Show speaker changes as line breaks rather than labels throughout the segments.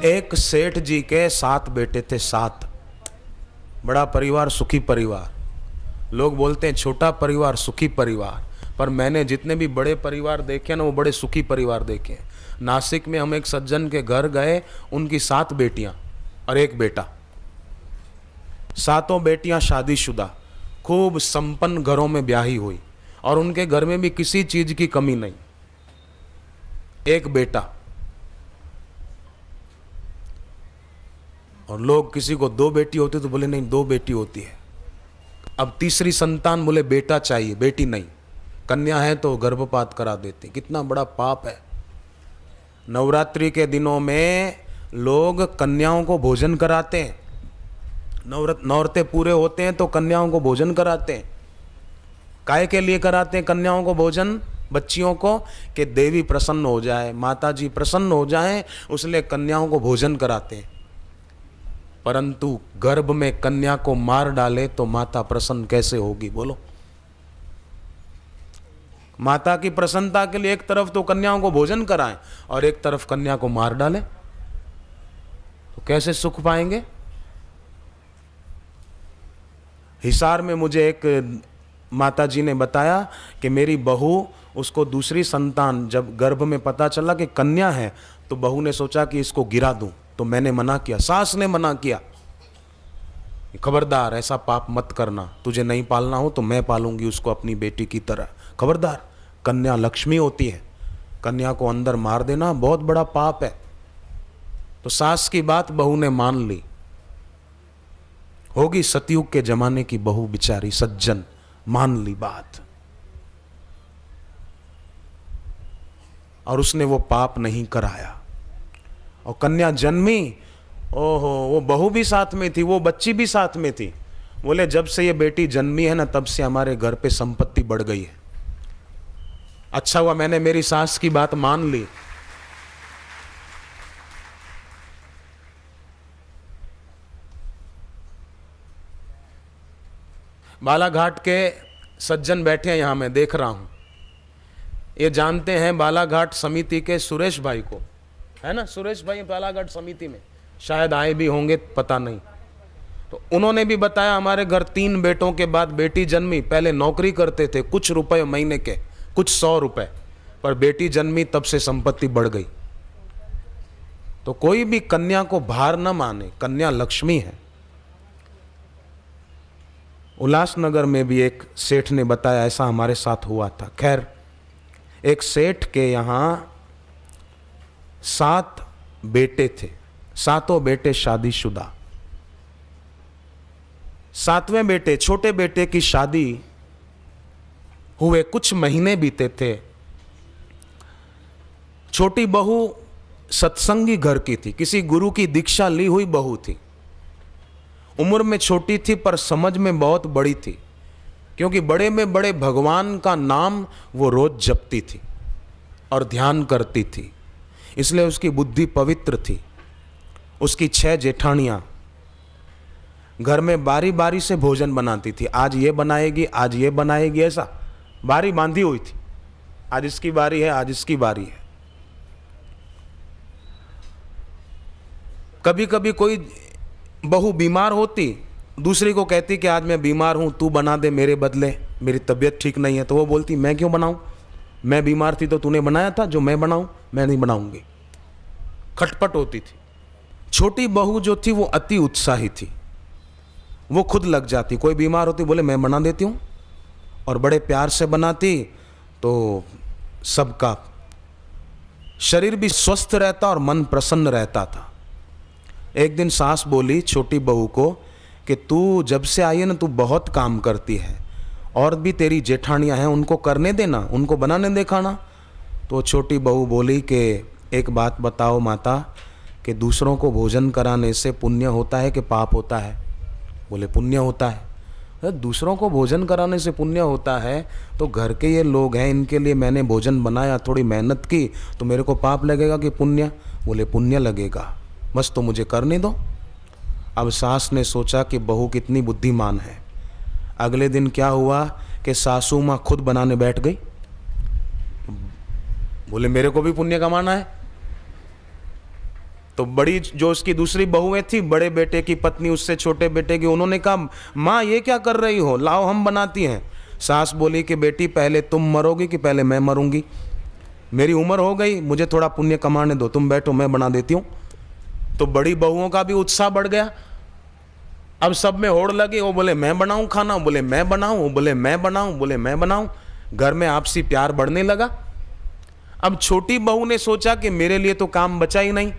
एक सेठ जी के 7 बेटे थे, 7। बड़ा परिवार, सुखी परिवार। लोग बोलते हैं छोटा परिवार सुखी परिवार, पर मैंने जितने भी बड़े परिवार देखे ना वो बड़े सुखी परिवार देखे। नासिक में हम एक सज्जन के घर गए, उनकी 7 बेटियां और 1 बेटा। 7 बेटियां शादीशुदा, खूब संपन्न घरों में ब्याही हुई और उनके घर में भी किसी चीज की कमी नहीं। 1 बेटा। और लोग किसी को 2 बेटी होती तो बोले नहीं 2 बेटी होती है। अब तीसरी संतान बोले बेटा चाहिए, बेटी नहीं। कन्या है तो गर्भपात करा देते। कितना बड़ा पाप है। नवरात्रि के दिनों में लोग कन्याओं को भोजन कराते हैं। नौरते पूरे होते हैं तो कन्याओं को भोजन कराते हैं। काहे के लिए कराते हैं कन्याओं को भोजन, बच्चियों को? कि देवी प्रसन्न हो जाए, माता जी प्रसन्न हो जाएं, उसलिए कन्याओं को भोजन कराते हैं। परंतु गर्भ में कन्या को मार डाले तो माता प्रसन्न कैसे होगी बोलो? माता की प्रसन्नता के लिए एक तरफ तो कन्याओं को भोजन कराएं और एक तरफ कन्या को मार डालें, तो कैसे सुख पाएंगे? हिसार में मुझे एक माता जी ने बताया कि मेरी बहू, उसको दूसरी संतान जब गर्भ में पता चला कि कन्या है तो बहू ने सोचा कि इसको गिरा दूं, तो मैंने मना किया, सास ने मना किया, खबरदार ऐसा पाप मत करना, तुझे नहीं पालना हो तो मैं पालूंगी उसको अपनी बेटी की तरह, खबरदार। कन्या लक्ष्मी होती है, कन्या को अंदर मार देना बहुत बड़ा पाप है। तो सास की बात बहू ने मान ली। होगी सतयुग के जमाने की बहू, बिचारी सज्जन, मान ली बात और उसने वो पाप नहीं कराया और कन्या जन्मी। ओहो, वो बहू भी साथ में थी, वो बच्ची भी साथ में थी। बोले जब से ये बेटी जन्मी है ना तब से हमारे घर पे संपत्ति बढ़ गई है। अच्छा हुआ मैंने मेरी सास की बात मान ली। बालाघाट के सज्जन बैठे हैं यहां, मैं देख रहा हूं। ये जानते हैं बालाघाट समिति के सुरेश भाई को, है ना? सुरेश भाई बालाघाट समिति में शायद आए भी होंगे, पता नहीं। तो उन्होंने भी बताया हमारे घर 3 बेटों के बाद बेटी जन्मी। पहले नौकरी करते थे, कुछ रुपए महीने के, कुछ 100 रुपए, पर बेटी जन्मी तब से संपत्ति बढ़ गई। तो कोई भी कन्या को भार न माने, कन्या लक्ष्मी है। उल्लासनगर में भी एक सेठ ने बताया ऐसा हमारे साथ हुआ था। खैर, एक सेठ के यहां 7 बेटे थे, 7 बेटे शादीशुदा। 7वें बेटे, छोटे बेटे की शादी हुए कुछ महीने बीते थे। छोटी बहू सत्संगी घर की थी, किसी गुरु की दीक्षा ली हुई बहू थी। उम्र में छोटी थी पर समझ में बहुत बड़ी थी, क्योंकि बड़े में बड़े भगवान का नाम वो रोज जपती थी और ध्यान करती थी, इसलिए उसकी बुद्धि पवित्र थी। उसकी 6 जेठानियां घर में बारी बारी से भोजन बनाती थी। आज ये बनाएगी, आज ये बनाएगी, ऐसा बारी बांधी हुई थी। आज इसकी बारी है, आज इसकी बारी है। कभी कभी कोई बहू बीमार होती, दूसरी को कहती कि आज मैं बीमार हूं, तू बना दे मेरे बदले, मेरी तबीयत ठीक नहीं है। तो वो बोलती मैं क्यों बनाऊं, मैं बीमार थी तो तूने बनाया था, जो मैं बनाऊं, मैं नहीं बनाऊंगी। खटपट होती थी। छोटी बहू जो थी वो अति उत्साही थी, वो खुद लग जाती। कोई बीमार होती बोले मैं बना देती हूँ, और बड़े प्यार से बनाती तो सबका शरीर भी स्वस्थ रहता और मन प्रसन्न रहता था। एक दिन सास बोली छोटी बहू को कि तू जब से आई है ना, तू बहुत काम करती है, और भी तेरी जेठानियाँ हैं, उनको करने देना, उनको बनाने दे खाना। तो छोटी बहू बोली कि एक बात बताओ माता, कि दूसरों को भोजन कराने से पुण्य होता है कि पाप होता है? बोले पुण्य होता है। दूसरों को भोजन कराने से पुण्य होता है तो घर के ये लोग हैं, इनके लिए मैंने भोजन बनाया, थोड़ी मेहनत की, तो मेरे को पाप लगेगा कि पुण्य? बोले पुण्य लगेगा, बस तो मुझे करने दो। अब सास ने सोचा कि बहू कितनी बुद्धिमान है। अगले दिन क्या हुआ कि सासू माँ खुद बनाने बैठ गई। बोले मेरे को भी पुण्य कमाना है, तो बड़ी जो उसकी दूसरी बहुएं थी, बड़े बेटे की पत्नी उससे छोटे बेटे की, उन्होंने कहा माँ ये क्या कर रही हो, लाओ हम बनाती हैं। सास बोली कि बेटी पहले तुम मरोगी कि पहले मैं मरूंगी, मेरी उम्र हो गई, मुझे थोड़ा पुण्य कमाने दो, तुम बैठो मैं बना देती हूँ। तो बड़ी बहुओं का भी उत्साह बढ़ गया। अब सब में होड़ लगी, वो बोले मैं बनाऊं खाना, वो बोले मैं बनाऊं, वो बोले मैं बनाऊं, बोले मैं बनाऊं। घर में आपसी प्यार बढ़ने लगा। अब छोटी बहू ने सोचा कि मेरे लिए तो काम बचा ही नहीं,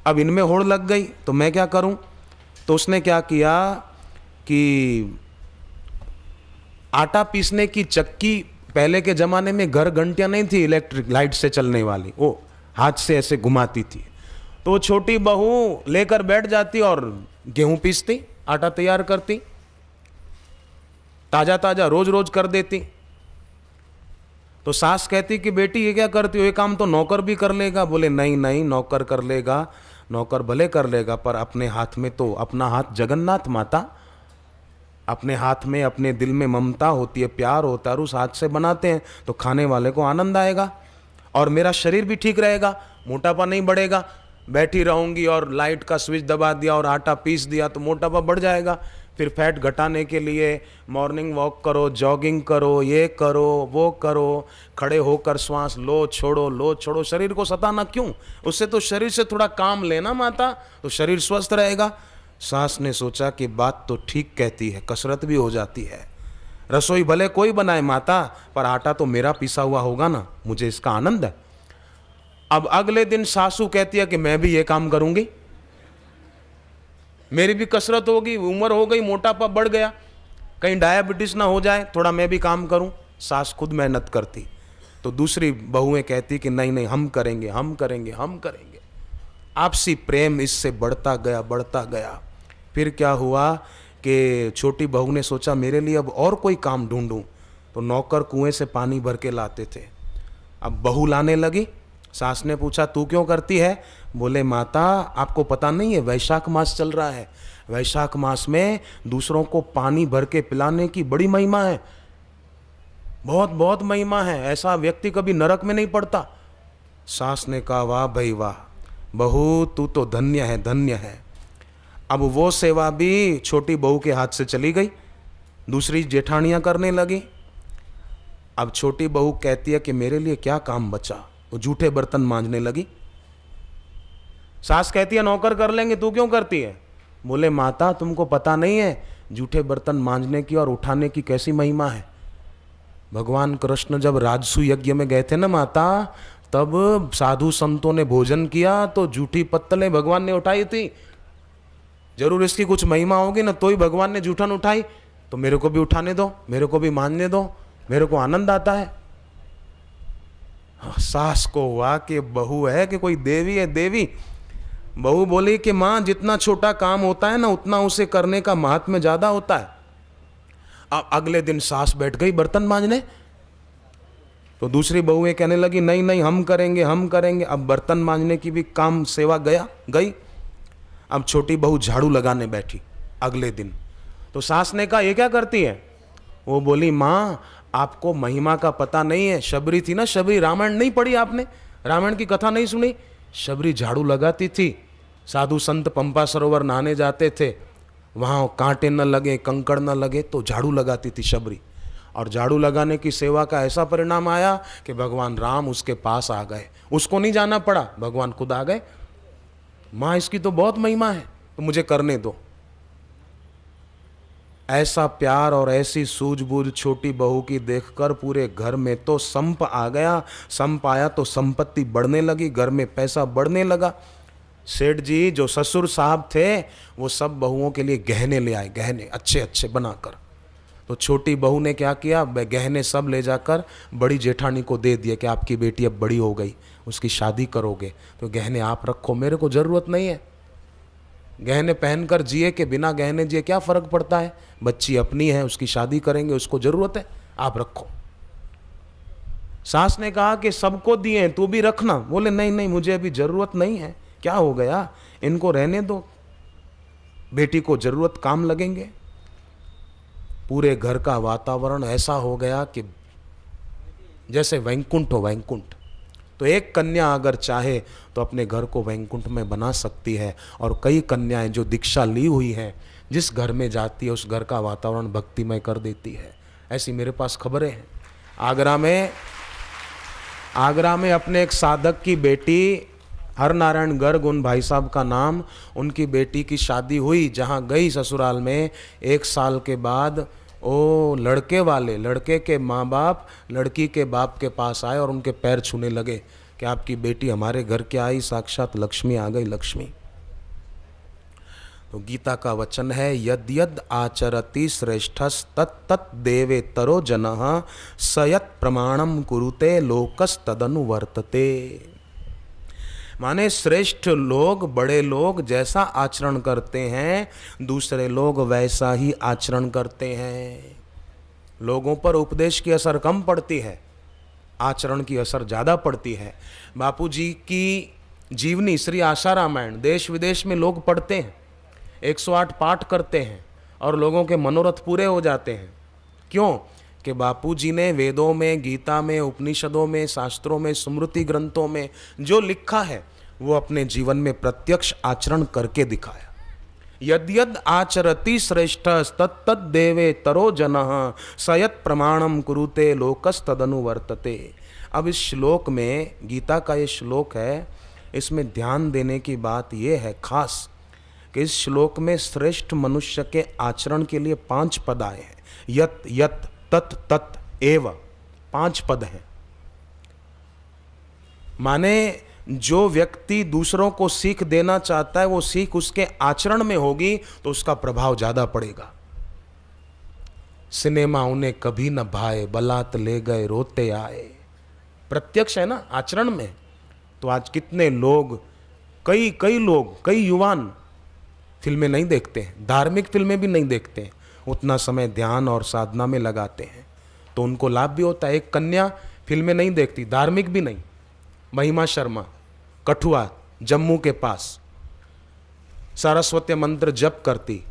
अब इनमें होड़ लग गई तो मैं क्या करूं। तो उसने क्या किया कि आटा पीसने की चक्की, पहले के ज़माने में घर घंटियाँ नहीं थी इलेक्ट्रिक लाइट से चलने वाली, वो हाथ से ऐसे घुमाती थी। तो छोटी बहू लेकर बैठ जाती और गेहूं पीसती, आटा तैयार करती, ताज़ा ताज़ा रोज रोज कर देती। तो सास कहती कि बेटी ये क्या करती हो, ये काम तो नौकर भी कर लेगा। बोले नहीं नहीं, नौकर कर लेगा, नौकर भले कर लेगा, पर अपने हाथ में तो, अपना हाथ जगन्नाथ माता, अपने हाथ में अपने दिल में ममता होती है, प्यार होता है, उस हाथ से बनाते हैं तो खाने वाले को आनंद आएगा और मेरा शरीर भी ठीक रहेगा, मोटापा नहीं बढ़ेगा। बैठी रहूंगी और लाइट का स्विच दबा दिया और आटा पीस दिया तो मोटापा बढ़ जाएगा। फिर फैट घटाने के लिए मॉर्निंग वॉक करो, जॉगिंग करो, ये करो वो करो, खड़े होकर श्वास लो छोड़ो, शरीर को सताना क्यों, उससे तो शरीर से थोड़ा काम लेना माता, तो शरीर स्वस्थ रहेगा। सास ने सोचा कि बात तो ठीक कहती है, कसरत भी हो जाती है, रसोई भले कोई बनाए माता, पर आटा तो मेरा पिसा हुआ होगा ना, मुझे इसका आनंद है। अब अगले दिन सासू कहती है कि मैं भी ये काम करूंगी, मेरी भी कसरत होगी, उम्र हो गई, मोटापा बढ़ गया, कहीं डायबिटीज ना हो जाए, थोड़ा मैं भी काम करूं। सास खुद मेहनत करती तो दूसरी बहुएं कहती कि नहीं नहीं, हम करेंगे हम करेंगे हम करेंगे। आपसी प्रेम इससे बढ़ता गया। फिर क्या हुआ कि छोटी बहू ने सोचा मेरे लिए अब और कोई काम ढूंढूं, तो नौकर कुएं से पानी भर के लाते थे। अब बहू लाने लगी। सास ने पूछा तू क्यों करती है। बोले माता आपको पता नहीं है, वैशाख मास चल रहा है, वैशाख मास में दूसरों को पानी भर के पिलाने की बड़ी महिमा है, बहुत बहुत महिमा है, ऐसा व्यक्ति कभी नरक में नहीं पड़ता। सास ने कहा वाह भाई वाह, बहू तू तो धन्य है धन्य है। अब वो सेवा भी छोटी बहू के हाथ से चली गई, दूसरी जेठानियां करने लगी। अब छोटी बहू कहती है कि मेरे लिए क्या काम बचा, वो जूठे बर्तन मांजने लगी। सास कहती है नौकर कर लेंगे, तू क्यों करती है। बोले माता तुमको पता नहीं है जूठे बर्तन मांजने की और उठाने की कैसी महिमा है। भगवान कृष्ण जब राजसु यज्ञ में गए थे ना माता, तब साधु संतों ने भोजन किया तो जूठी पत्तलें भगवान ने उठाई थी। जरूर इसकी कुछ महिमा होगी ना, तो ही भगवान ने जूठन उठाई, तो मेरे को भी उठाने दो, मेरे को भी मांजने दो, मेरे को आनंद आता है। सास को हुआ कि बहू है कि कोई देवी है देवी। बहू बोली कि माँ जितना छोटा काम होता है ना, उतना उसे करने का महात्म्य ज्यादा होता है। अब अगले दिन सास बैठ गई बर्तन मांजने, तो दूसरी बहुएं कहने लगी नहीं नहीं हम करेंगे हम करेंगे। अब बर्तन मांजने की भी काम सेवा गई। अब छोटी बहू झाड़ू लगाने बैठी अगले दिन, तो सास ने कहा ये क्या करती है। वो बोली माँ आपको महिमा का पता नहीं है, शबरी थी ना, शबरी, रामायण नहीं पढ़ी आपने, रामायण की कथा नहीं सुनी। शबरी झाड़ू लगाती थी, साधु संत पंपा सरोवर नहाने जाते थे, वहाँ कांटे न लगे कंकड़ न लगे तो झाड़ू लगाती थी शबरी। और झाड़ू लगाने की सेवा का ऐसा परिणाम आया कि भगवान राम उसके पास आ गए, उसको नहीं जाना पड़ा, भगवान खुद आ गए। माँ इसकी तो बहुत महिमा है, तो मुझे करने दो। ऐसा प्यार और ऐसी सूझबूझ छोटी बहू की देखकर पूरे घर में तो संप आ गया। संप आया तो संपत्ति बढ़ने लगी, घर में पैसा बढ़ने लगा। सेठ जी जो ससुर साहब थे वो सब बहुओं के लिए गहने ले आए, गहने अच्छे अच्छे बनाकर। तो छोटी बहू ने क्या किया, गहने सब ले जाकर बड़ी जेठानी को दे दिए कि आपकी बेटी अब बड़ी हो गई, उसकी शादी करोगे तो गहने आप रखो, मेरे को ज़रूरत नहीं है। गहने पहनकर जिए कि बिना गहने जिए क्या फ़र्क पड़ता है, बच्ची अपनी है, उसकी शादी करेंगे, उसको ज़रूरत है, आप रखो। सास ने कहा कि सबको दिए तू भी रखना। बोले नहीं नहीं मुझे अभी ज़रूरत नहीं है, क्या हो गया, इनको रहने दो, बेटी को ज़रूरत काम लगेंगे। पूरे घर का वातावरण ऐसा हो गया कि जैसे वैकुंठ हो वैकुंठ। तो एक कन्या अगर चाहे तो अपने घर को वैकुंठ में बना सकती है। और कई कन्याएं जो दीक्षा ली हुई हैं, जिस घर में जाती है उस घर का वातावरण भक्तिमय कर देती है। ऐसी मेरे पास खबरें हैं। आगरा में अपने एक साधक की बेटी, हरनारायण गर्ग उन भाई साहब का नाम, उनकी बेटी की शादी हुई। जहाँ गई ससुराल में, 1 साल के बाद लड़के के माँ बाप लड़की के बाप के पास आए और उनके पैर छूने लगे कि आपकी बेटी हमारे घर के आई, साक्षात लक्ष्मी आ गई, लक्ष्मी। तो गीता का वचन है, यद यद आचरति श्रेष्ठस तत् तत् देवे तरो जनः सयत् प्रमाणम कुरुते लोकस तदनुवर्तते। माने श्रेष्ठ लोग, बड़े लोग जैसा आचरण करते हैं, दूसरे लोग वैसा ही आचरण करते हैं। लोगों पर उपदेश की असर कम पड़ती है, आचरण की असर ज़्यादा पड़ती है। बापू जी की जीवनी श्री आशा रामायण देश विदेश में लोग पढ़ते हैं, 108 पाठ करते हैं और लोगों के मनोरथ पूरे हो जाते हैं। क्यों? कि बापू जी ने वेदों में, गीता में, उपनिषदों में, शास्त्रों में, स्मृति ग्रंथों में जो लिखा है वो अपने जीवन में प्रत्यक्ष आचरण करके दिखाया। यद यद आचरति श्रेष्ठ तत्तद देवे तरो जनः सयत् प्रमाणम कुरुते लोकस तदनुवर्तते। अब इस श्लोक में, गीता का ये श्लोक है, इसमें ध्यान देने की बात ये है खास कि इस श्लोक में श्रेष्ठ मनुष्य के आचरण के लिए 5 पद आए हैं। यत यत तत् तत् एव, 5 पद हैं। माने जो व्यक्ति दूसरों को सीख देना चाहता है वो सीख उसके आचरण में होगी तो उसका प्रभाव ज्यादा पड़ेगा। सिनेमा उन्हें कभी न भाए, बलात ले गए रोते आए। प्रत्यक्ष है ना आचरण में। तो आज कितने लोग, कई युवान फिल्में नहीं देखते हैं, धार्मिक फिल्में भी नहीं देखते हैं, उतना समय ध्यान और साधना में लगाते हैं, तो उनको लाभ भी होता है। एक कन्या फिल्में नहीं देखती, धार्मिक भी नहीं, महिमा शर्मा, कठुआ, जम्मू के पास, सरस्वती मंत्र जप करती।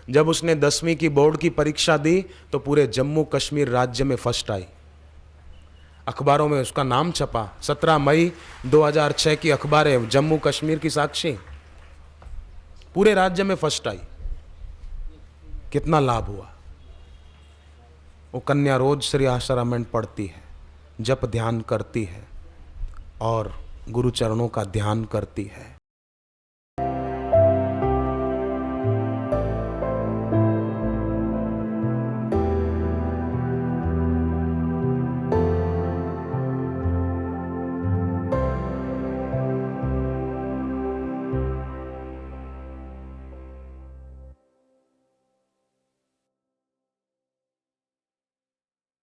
जब उसने 10वीं की बोर्ड की परीक्षा दी तो पूरे जम्मू कश्मीर राज्य में फर्स्ट आई। अखबारों में उसका नाम छपा। 17 मई 2006 की अखबार है, जम्मू कश्मीर की साक्षी, पूरे राज्य में फर्स्ट आई। कितना लाभ हुआ। वो कन्या रोज श्री आशा रामायण पढ़ती है, जप ध्यान करती है और गुरु चरणों का ध्यान करती है।